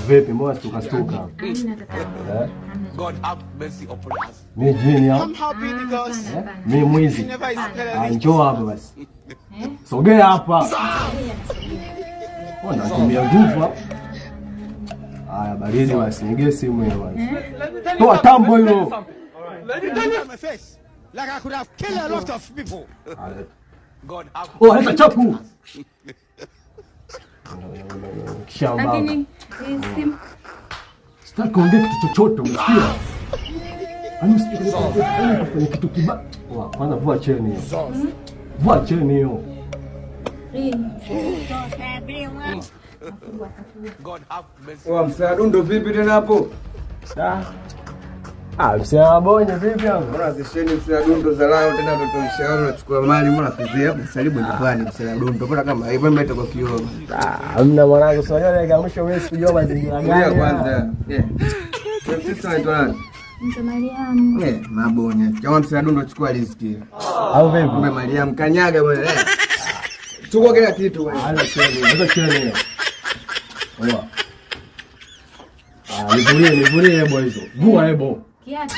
Vipi mbona stuka? God have mercy upon us. Mimi jini hapa. I'm happy because Mimi mwizi. Njoo hapa basi. Sogea hapa. Mbona tumia nguvu hapa? Haya baridi basi, nige simu hiyo basi. Toa tambo hilo. let me tell you my face. Like I could have killed a lot of people. God have Leta chapu. Shamba. Lakini simu Sitaki kuongea kitu chochote, umesikia? Anisikie kitu kibaya. Kwanza vua cheni hiyo. Vua cheni hiyo. God have mercy. Msadundo vipi tena hapo? Msema bonye vipi hapo? Mbona zisheni msadundo za lao tena tutoshauri unachukua mali mbona fizi hapo salibu nyumbani msadundo mbona kama hivyo mbona kwa kioo. Hamna mwanangu sio ile mwisho wewe sikujua mazingira gani. Kwanza. Sisi tunaitwa nani? Mariam. Mabonya. Kama msadundo chukua riziki. Au vipi? Kumbe Mariam kanyaga wewe. Chukua kila kitu wewe. Hata cheni. Oa. Nivulie hebo hizo. Vua hebo. Kiatu.